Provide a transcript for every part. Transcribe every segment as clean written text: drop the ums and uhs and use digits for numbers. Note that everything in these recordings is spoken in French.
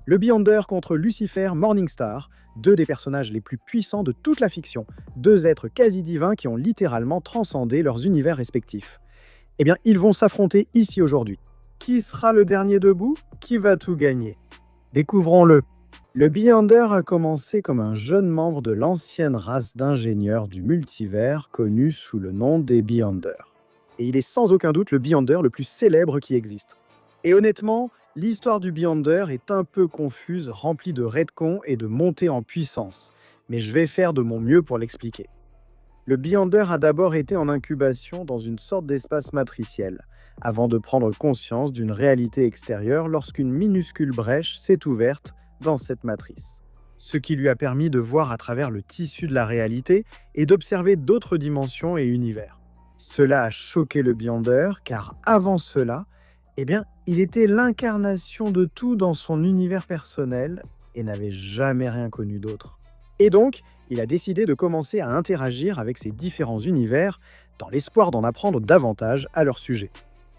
Le Beyonder contre Lucifer Morningstar, deux des personnages les plus puissants de toute la fiction, deux êtres quasi divins qui ont littéralement transcendé leurs univers respectifs. Eh bien, ils vont s'affronter ici aujourd'hui. Qui sera le dernier debout? Qui va tout gagner? Découvrons-le. Le Beyonder a commencé comme un jeune membre de l'ancienne race d'ingénieurs du multivers connue sous le nom des Beyonders. Et il est sans aucun doute le Beyonder le plus célèbre qui existe. Et honnêtement, l'histoire du Beyonder est un peu confuse, remplie de retcons et de montées en puissance. Mais je vais faire de mon mieux pour l'expliquer. Le Beyonder a d'abord été en incubation dans une sorte d'espace matriciel, avant de prendre conscience d'une réalité extérieure lorsqu'une minuscule brèche s'est ouverte dans cette matrice. Ce qui lui a permis de voir à travers le tissu de la réalité et d'observer d'autres dimensions et univers. Cela a choqué le Beyonder, car avant cela, il était l'incarnation de tout dans son univers personnel et n'avait jamais rien connu d'autre. Et donc, il a décidé de commencer à interagir avec ces différents univers dans l'espoir d'en apprendre davantage à leur sujet.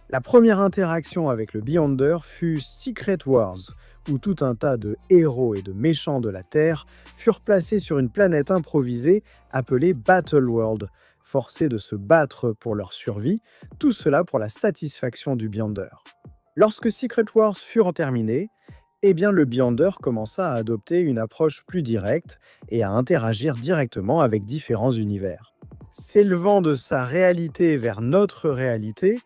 La première interaction avec le Beyonder fut Secret Wars, où tout un tas de héros et de méchants de la Terre furent placés sur une planète improvisée appelée Battle World, forcés de se battre pour leur survie, tout cela pour la satisfaction du Beyonder. Lorsque Secret Wars furent terminés, le Beyonder commença à adopter une approche plus directe et à interagir directement avec différents univers. S'élevant de sa réalité vers notre réalité,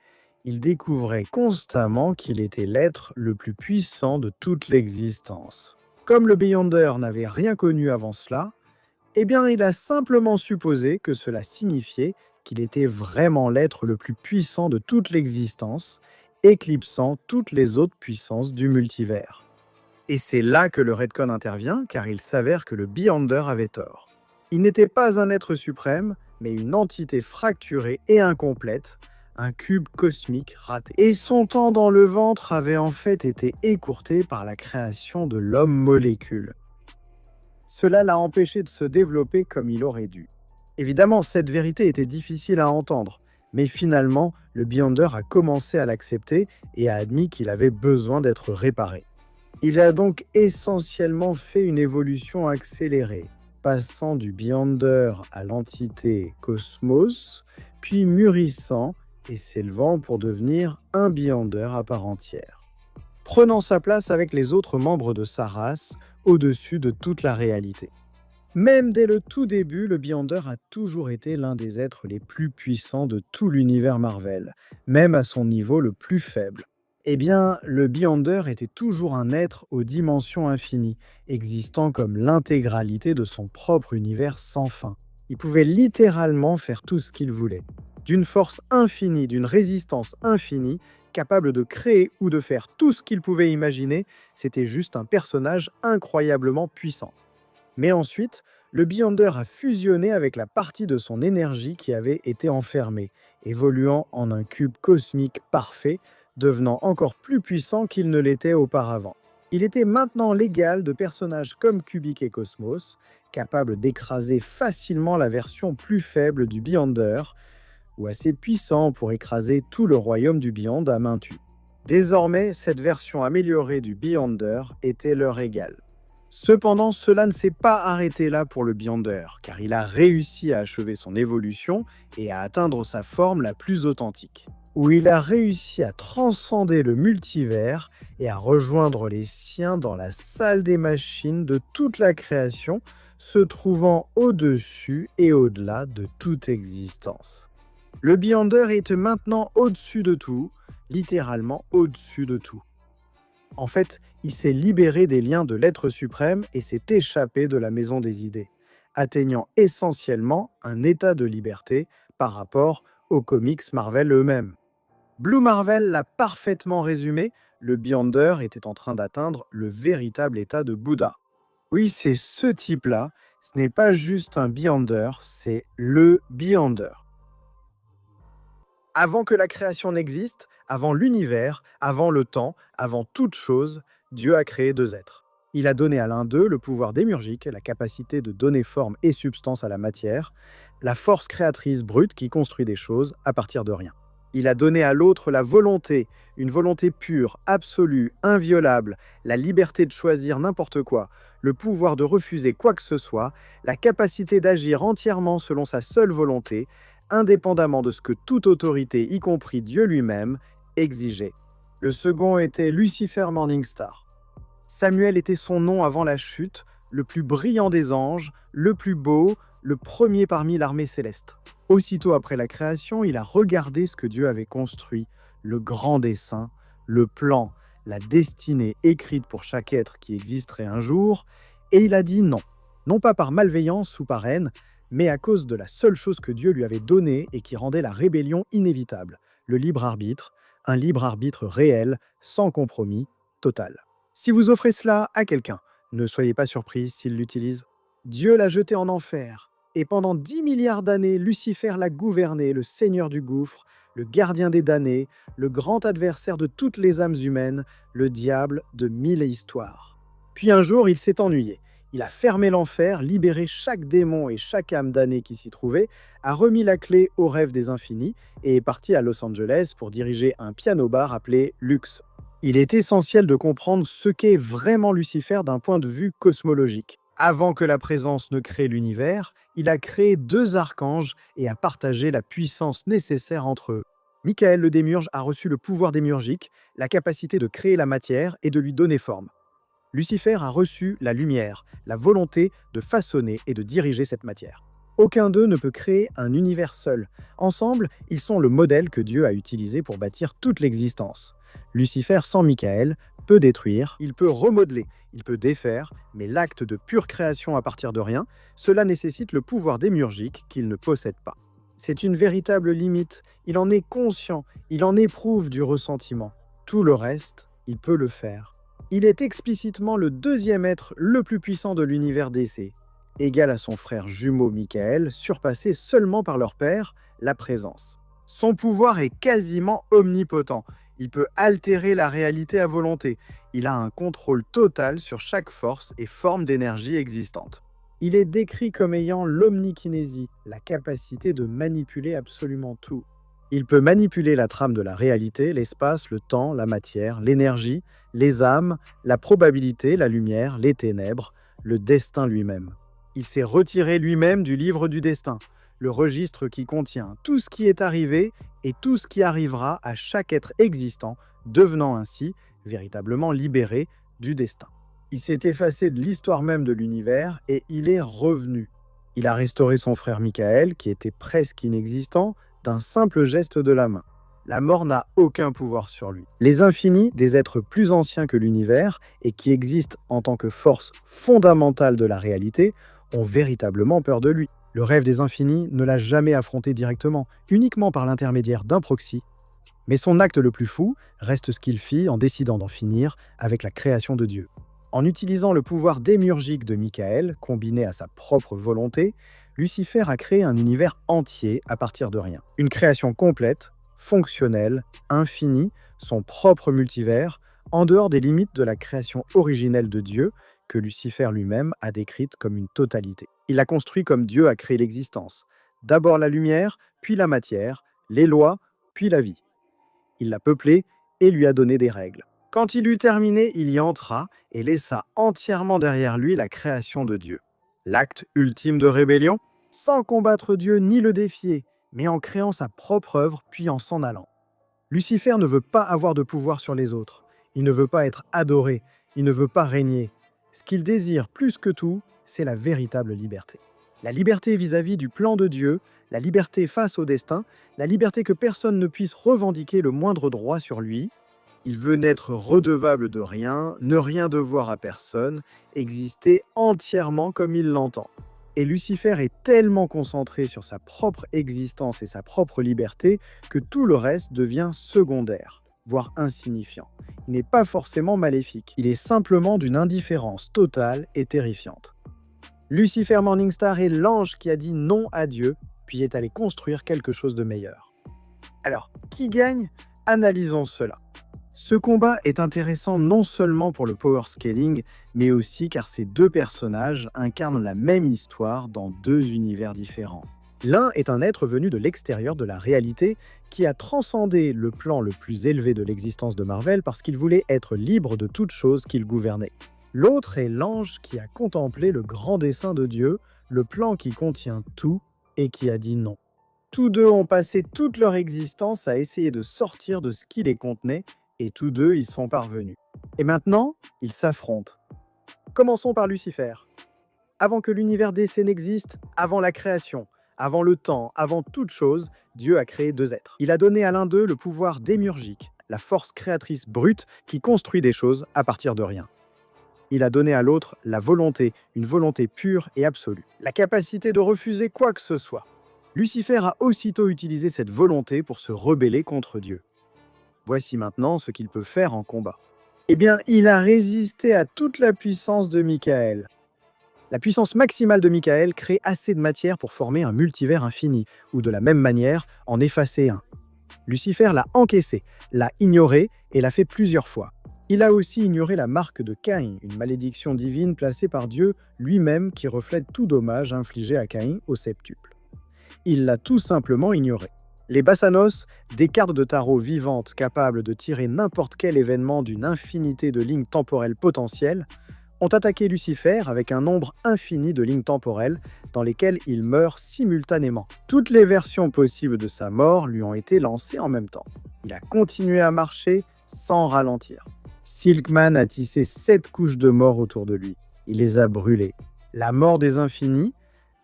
il découvrait constamment qu'il était l'être le plus puissant de toute l'existence. Comme le Beyonder n'avait rien connu avant cela, il a simplement supposé que cela signifiait qu'il était vraiment l'être le plus puissant de toute l'existence, éclipsant toutes les autres puissances du multivers. Et c'est là que le retcon intervient, car il s'avère que le Beyonder avait tort. Il n'était pas un être suprême, mais une entité fracturée et incomplète, un cube cosmique raté. Et son temps dans le ventre avait en fait été écourté par la création de l'homme-molécule. Cela l'a empêché de se développer comme il aurait dû. Évidemment, cette vérité était difficile à entendre, mais finalement, le Beyonder a commencé à l'accepter et a admis qu'il avait besoin d'être réparé. Il a donc essentiellement fait une évolution accélérée, passant du Beyonder à l'entité Cosmos, puis mûrissant et s'élevant pour devenir un Beyonder à part entière, prenant sa place avec les autres membres de sa race au-dessus de toute la réalité. Même dès le tout début, le Beyonder a toujours été l'un des êtres les plus puissants de tout l'univers Marvel, même à son niveau le plus faible. Le Beyonder était toujours un être aux dimensions infinies, existant comme l'intégralité de son propre univers sans fin. Il pouvait littéralement faire tout ce qu'il voulait. D'une force infinie, d'une résistance infinie, capable de créer ou de faire tout ce qu'il pouvait imaginer, c'était juste un personnage incroyablement puissant. Mais ensuite, le Beyonder a fusionné avec la partie de son énergie qui avait été enfermée, évoluant en un cube cosmique parfait, devenant encore plus puissant qu'il ne l'était auparavant. Il était maintenant l'égal de personnages comme Kubik et Cosmos, capables d'écraser facilement la version plus faible du Beyonder, ou assez puissant pour écraser tout le royaume du Beyond à main tue. Désormais, cette version améliorée du Beyonder était leur égale. Cependant, cela ne s'est pas arrêté là pour le Beyonder, car il a réussi à achever son évolution et à atteindre sa forme la plus authentique, où il a réussi à transcender le multivers et à rejoindre les siens dans la salle des machines de toute la création, se trouvant au-dessus et au-delà de toute existence. Le Beyonder est maintenant au-dessus de tout, littéralement au-dessus de tout. En fait, il s'est libéré des liens de l'être suprême et s'est échappé de la maison des idées, atteignant essentiellement un état de liberté par rapport aux comics Marvel eux-mêmes. Blue Marvel l'a parfaitement résumé, le Beyonder était en train d'atteindre le véritable état de Bouddha. Oui, c'est ce type-là, ce n'est pas juste un Beyonder, c'est le Beyonder. Avant que la création n'existe, avant l'univers, avant le temps, avant toute chose, Dieu a créé deux êtres. Il a donné à l'un d'eux le pouvoir démiurgique, la capacité de donner forme et substance à la matière, la force créatrice brute qui construit des choses à partir de rien. Il a donné à l'autre la volonté, une volonté pure, absolue, inviolable, la liberté de choisir n'importe quoi, le pouvoir de refuser quoi que ce soit, la capacité d'agir entièrement selon sa seule volonté, indépendamment de ce que toute autorité, y compris Dieu lui-même, exigeait. Le second était Lucifer Morningstar. Samuel était son nom avant la chute, le plus brillant des anges, le plus beau, le premier parmi l'armée céleste. Aussitôt après la création, il a regardé ce que Dieu avait construit, le grand dessein, le plan, la destinée écrite pour chaque être qui existerait un jour, et il a dit non. Non pas par malveillance ou par haine, mais à cause de la seule chose que Dieu lui avait donnée et qui rendait la rébellion inévitable, le libre arbitre, un libre arbitre réel, sans compromis, total. Si vous offrez cela à quelqu'un, ne soyez pas surpris s'il l'utilise. Dieu l'a jeté en enfer, et pendant 10 milliards d'années, Lucifer l'a gouverné, le seigneur du gouffre, le gardien des damnés, le grand adversaire de toutes les âmes humaines, le diable de 1000 histoires. Puis un jour, il s'est ennuyé. Il a fermé l'enfer, libéré chaque démon et chaque âme damnée qui s'y trouvait, a remis la clé au rêve des infinis et est parti à Los Angeles pour diriger un piano-bar appelé Lux. Il est essentiel de comprendre ce qu'est vraiment Lucifer d'un point de vue cosmologique. Avant que la présence ne crée l'univers, il a créé 2 archanges et a partagé la puissance nécessaire entre eux. Michael le démiurge a reçu le pouvoir démiurgique, la capacité de créer la matière et de lui donner forme. Lucifer a reçu la lumière, la volonté de façonner et de diriger cette matière. Aucun d'eux ne peut créer un univers seul. Ensemble, ils sont le modèle que Dieu a utilisé pour bâtir toute l'existence. Lucifer sans Michael peut détruire, il peut remodeler, il peut défaire, mais l'acte de pure création à partir de rien, cela nécessite le pouvoir démiurgique qu'il ne possède pas. C'est une véritable limite, il en est conscient, il en éprouve du ressentiment. Tout le reste, il peut le faire. Il est explicitement le 2e être le plus puissant de l'univers DC, égal à son frère jumeau Michael, surpassé seulement par leur père, la présence. Son pouvoir est quasiment omnipotent. Il peut altérer la réalité à volonté. Il a un contrôle total sur chaque force et forme d'énergie existante. Il est décrit comme ayant l'omnikinésie, la capacité de manipuler absolument tout. Il peut manipuler la trame de la réalité, l'espace, le temps, la matière, l'énergie, les âmes, la probabilité, la lumière, les ténèbres, le destin lui-même. Il s'est retiré lui-même du livre du destin, le registre qui contient tout ce qui est arrivé et tout ce qui arrivera à chaque être existant, devenant ainsi véritablement libéré du destin. Il s'est effacé de l'histoire même de l'univers et il est revenu. Il a restauré son frère Michael, qui était presque inexistant, d'un simple geste de la main. La mort n'a aucun pouvoir sur lui. Les infinis, des êtres plus anciens que l'univers et qui existent en tant que force fondamentale de la réalité, ont véritablement peur de lui. Le rêve des infinis ne l'a jamais affronté directement, uniquement par l'intermédiaire d'un proxy. Mais son acte le plus fou reste ce qu'il fit en décidant d'en finir avec la création de Dieu. En utilisant le pouvoir démiurgique de Michael, combiné à sa propre volonté, Lucifer a créé un univers entier à partir de rien. Une création complète, fonctionnelle, infinie, son propre multivers, en dehors des limites de la création originelle de Dieu, que Lucifer lui-même a décrite comme une totalité. Il l'a construit comme Dieu a créé l'existence. D'abord la lumière, puis la matière, les lois, puis la vie. Il l'a peuplé et lui a donné des règles. Quand il eut terminé, il y entra et laissa entièrement derrière lui la création de Dieu. L'acte ultime de rébellion, sans combattre Dieu ni le défier, mais en créant sa propre œuvre puis en s'en allant. Lucifer ne veut pas avoir de pouvoir sur les autres. Il ne veut pas être adoré. Il ne veut pas régner. Ce qu'il désire plus que tout, c'est la véritable liberté. La liberté vis-à-vis du plan de Dieu, la liberté face au destin, la liberté que personne ne puisse revendiquer le moindre droit sur lui. Il veut n'être redevable de rien, ne rien devoir à personne, exister entièrement comme il l'entend. Et Lucifer est tellement concentré sur sa propre existence et sa propre liberté que tout le reste devient secondaire, voire insignifiant. Il n'est pas forcément maléfique, il est simplement d'une indifférence totale et terrifiante. Lucifer Morningstar est l'ange qui a dit non à Dieu, puis est allé construire quelque chose de meilleur. Alors, qui gagne? Analysons cela. Ce combat est intéressant non seulement pour le power scaling, mais aussi car ces 2 personnages incarnent la même histoire dans 2 univers différents. L'un est un être venu de l'extérieur de la réalité qui a transcendé le plan le plus élevé de l'existence de Marvel parce qu'il voulait être libre de toute chose qu'il gouvernait. L'autre est l'ange qui a contemplé le grand dessein de Dieu, le plan qui contient tout et qui a dit non. Tous deux ont passé toute leur existence à essayer de sortir de ce qui les contenait et tous deux y sont parvenus. Et maintenant, ils s'affrontent. Commençons par Lucifer. Avant que l'univers DC n'existe, avant la création, avant le temps, avant toute chose, Dieu a créé deux êtres. Il a donné à l'un d'eux le pouvoir démiurgique, la force créatrice brute qui construit des choses à partir de rien. Il a donné à l'autre la volonté, une volonté pure et absolue, la capacité de refuser quoi que ce soit. Lucifer a aussitôt utilisé cette volonté pour se rebeller contre Dieu. Voici maintenant ce qu'il peut faire en combat. Eh bien, il a résisté à toute la puissance de Michael. La puissance maximale de Michael crée assez de matière pour former un multivers infini, ou de la même manière, en effacer un. Lucifer l'a encaissé, l'a ignoré et l'a fait plusieurs fois. Il a aussi ignoré la marque de Caïn, une malédiction divine placée par Dieu lui-même qui reflète tout dommage infligé à Caïn au septuple. Il l'a tout simplement ignoré. Les Bassanos, des cartes de tarot vivantes capables de tirer n'importe quel événement d'une infinité de lignes temporelles potentielles, ont attaqué Lucifer avec un nombre infini de lignes temporelles dans lesquelles il meurt simultanément. Toutes les versions possibles de sa mort lui ont été lancées en même temps. Il a continué à marcher sans ralentir. Silkman a tissé 7 couches de mort autour de lui. Il les a brûlées. La mort des infinis,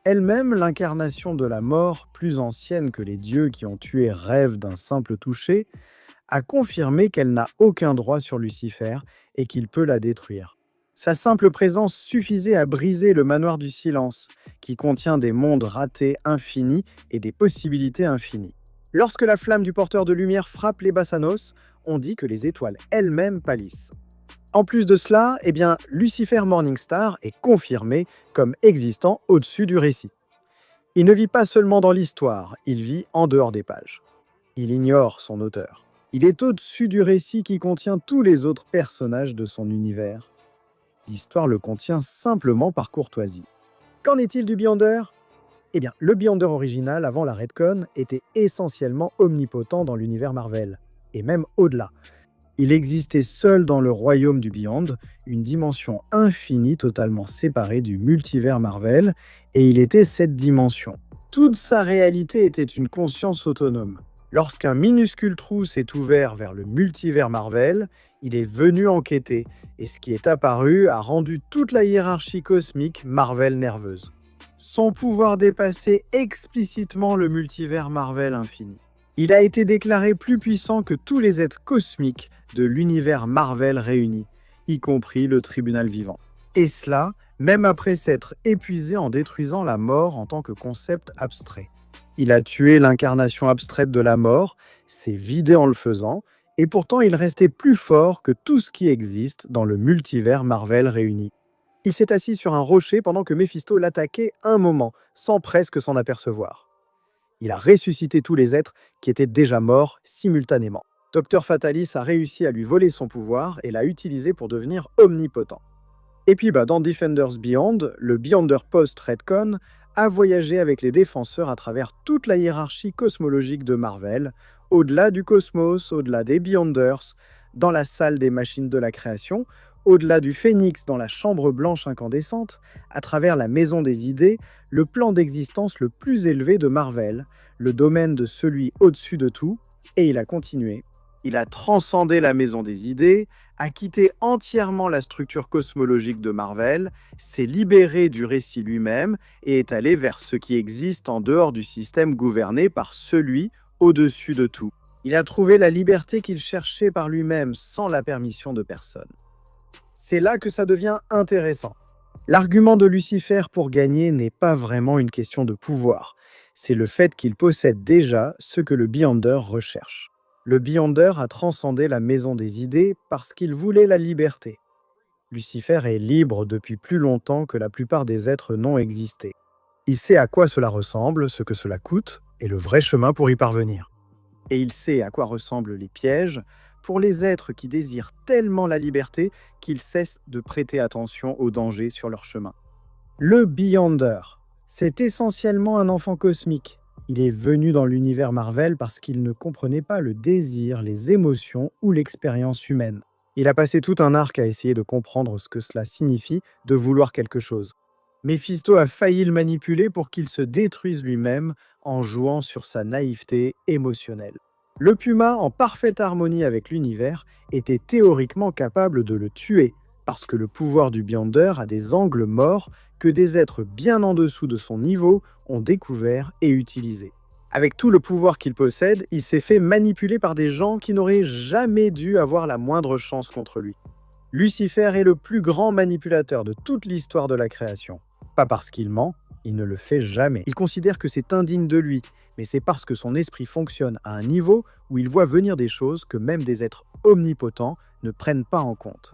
elle-même l'incarnation de la mort, plus ancienne que les dieux qui ont tué Rêve d'un simple toucher, a confirmé qu'elle n'a aucun droit sur Lucifer et qu'il peut la détruire. Sa simple présence suffisait à briser le manoir du silence, qui contient des mondes ratés infinis et des possibilités infinies. Lorsque la flamme du porteur de lumière frappe les Bassanos, on dit que les étoiles elles-mêmes pâlissent. En plus de cela, Lucifer Morningstar est confirmé comme existant au-dessus du récit. Il ne vit pas seulement dans l'histoire, il vit en dehors des pages. Il ignore son auteur. Il est au-dessus du récit qui contient tous les autres personnages de son univers. L'histoire le contient simplement par courtoisie. Qu'en est-il du Beyonder ? Le Beyonder original, avant la Retcon, était essentiellement omnipotent dans l'univers Marvel, et même au-delà. Il existait seul dans le royaume du Beyond, une dimension infinie totalement séparée du multivers Marvel, et il était cette dimension. Toute sa réalité était une conscience autonome. Lorsqu'un minuscule trou s'est ouvert vers le multivers Marvel, il est venu enquêter, et ce qui est apparu a rendu toute la hiérarchie cosmique Marvel nerveuse. Son pouvoir dépassait explicitement le multivers Marvel infini. Il a été déclaré plus puissant que tous les êtres cosmiques de l'univers Marvel réunis, y compris le tribunal vivant. Et cela, même après s'être épuisé en détruisant la mort en tant que concept abstrait. Il a tué l'incarnation abstraite de la mort, s'est vidé en le faisant, et pourtant il restait plus fort que tout ce qui existe dans le multivers Marvel réuni. Il s'est assis sur un rocher pendant que Méphisto l'attaquait un moment, sans presque s'en apercevoir. Il a ressuscité tous les êtres qui étaient déjà morts simultanément. Dr Fatalis a réussi à lui voler son pouvoir et l'a utilisé pour devenir omnipotent. Et puis dans Defenders Beyond, le Beyonder post-Retcon a voyagé avec les défenseurs à travers toute la hiérarchie cosmologique de Marvel, au-delà du cosmos, au-delà des Beyonders, dans la salle des machines de la création, au-delà du Phénix dans la chambre blanche incandescente, à travers la maison des idées, le plan d'existence le plus élevé de Marvel, le domaine de celui au-dessus de tout, et il a continué. Il a transcendé la maison des idées, a quitté entièrement la structure cosmologique de Marvel, s'est libéré du récit lui-même et est allé vers ce qui existe en dehors du système gouverné par celui au-dessus de tout. Il a trouvé la liberté qu'il cherchait par lui-même sans la permission de personne. C'est là que ça devient intéressant. L'argument de Lucifer pour gagner n'est pas vraiment une question de pouvoir. C'est le fait qu'il possède déjà ce que le Beyonder recherche. Le Beyonder a transcendé la maison des idées parce qu'il voulait la liberté. Lucifer est libre depuis plus longtemps que la plupart des êtres non existés. Il sait à quoi cela ressemble, ce que cela coûte, et le vrai chemin pour y parvenir. Et il sait à quoi ressemblent les pièges, pour les êtres qui désirent tellement la liberté qu'ils cessent de prêter attention aux dangers sur leur chemin. Le Beyonder, c'est essentiellement un enfant cosmique. Il est venu dans l'univers Marvel parce qu'il ne comprenait pas le désir, les émotions ou l'expérience humaine. Il a passé tout un arc à essayer de comprendre ce que cela signifie de vouloir quelque chose. Méphisto a failli le manipuler pour qu'il se détruise lui-même en jouant sur sa naïveté émotionnelle. Le Puma, en parfaite harmonie avec l'univers, était théoriquement capable de le tuer, parce que le pouvoir du Beyonder a des angles morts que des êtres bien en dessous de son niveau ont découvert et utilisé. Avec tout le pouvoir qu'il possède, il s'est fait manipuler par des gens qui n'auraient jamais dû avoir la moindre chance contre lui. Lucifer est le plus grand manipulateur de toute l'histoire de la création. Pas parce qu'il ment, il ne le fait jamais. Il considère que c'est indigne de lui, mais c'est parce que son esprit fonctionne à un niveau où il voit venir des choses que même des êtres omnipotents ne prennent pas en compte.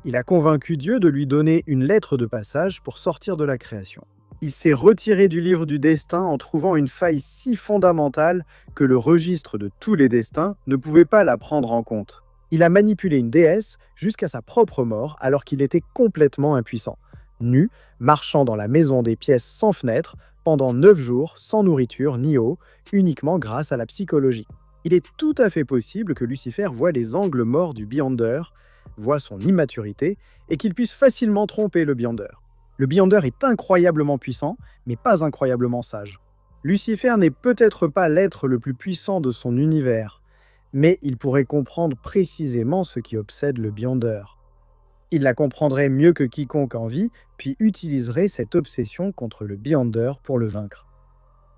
Il a convaincu Dieu de lui donner une lettre de passage pour sortir de la création. Il s'est retiré du livre du destin en trouvant une faille si fondamentale que le registre de tous les destins ne pouvait pas la prendre en compte. Il a manipulé une déesse jusqu'à sa propre mort alors qu'il était complètement impuissant. Nu, marchant dans la maison des pièces sans fenêtre, pendant 9 jours, sans nourriture ni eau, uniquement grâce à la psychologie. Il est tout à fait possible que Lucifer voie les angles morts du Beyonder, voit son immaturité, et qu'il puisse facilement tromper le Beyonder. Le Beyonder est incroyablement puissant, mais pas incroyablement sage. Lucifer n'est peut-être pas l'être le plus puissant de son univers, mais il pourrait comprendre précisément ce qui obsède le Beyonder. Il la comprendrait mieux que quiconque en vie, puis utiliserait cette obsession contre le Beyonder pour le vaincre.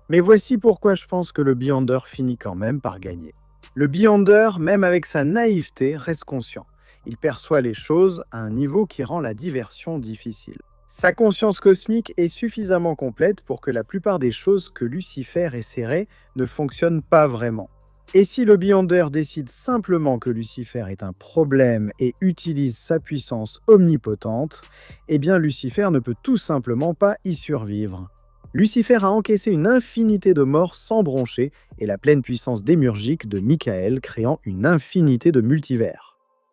Mais voici pourquoi je pense que le Beyonder finit quand même par gagner. Le Beyonder, même avec sa naïveté, reste conscient. Il perçoit les choses à un niveau qui rend la diversion difficile. Sa conscience cosmique est suffisamment complète pour que la plupart des choses que Lucifer essaierait ne fonctionnent pas vraiment. Et si le Beyonder décide simplement que Lucifer est un problème et utilise sa puissance omnipotente, eh bien Lucifer ne peut tout simplement pas y survivre. Lucifer a encaissé une infinité de morts sans broncher et la pleine puissance démiurgique de Michael créant une infinité de multivers.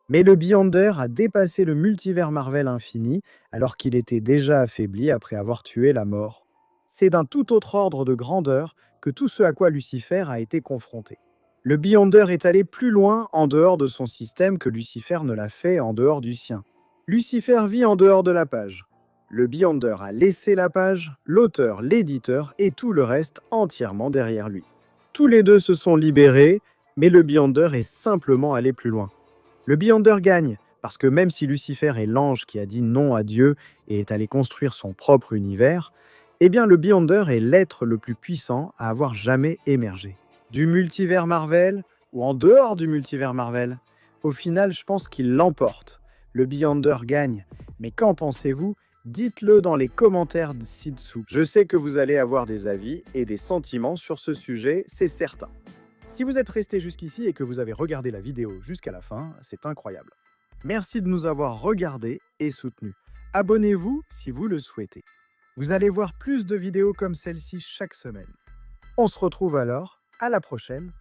Mais le Beyonder a dépassé le multivers Marvel infini alors qu'il était déjà affaibli après avoir tué la mort. C'est d'un tout autre ordre de grandeur que tout ce à quoi Lucifer a été confronté. Le Beyonder est allé plus loin en dehors de son système que Lucifer ne l'a fait en dehors du sien. Lucifer vit en dehors de la page. Le Beyonder a laissé la page, l'auteur, l'éditeur et tout le reste entièrement derrière lui. Tous les deux se sont libérés, mais le Beyonder est simplement allé plus loin. Le Beyonder gagne, parce que même si Lucifer est l'ange qui a dit non à Dieu et est allé construire son propre univers, eh bien le Beyonder est l'être le plus puissant à avoir jamais émergé. Du multivers Marvel ou en dehors du multivers Marvel, au final, je pense qu'il l'emporte. Le Beyonder gagne. Mais qu'en pensez-vous? Dites-le dans les commentaires ci-dessous. Je sais que vous allez avoir des avis et des sentiments sur ce sujet, c'est certain. Si vous êtes resté jusqu'ici et que vous avez regardé la vidéo jusqu'à la fin, c'est incroyable. Merci de nous avoir regardés et soutenus. Abonnez-vous si vous le souhaitez. Vous allez voir plus de vidéos comme celle-ci chaque semaine. On se retrouve alors, à la prochaine,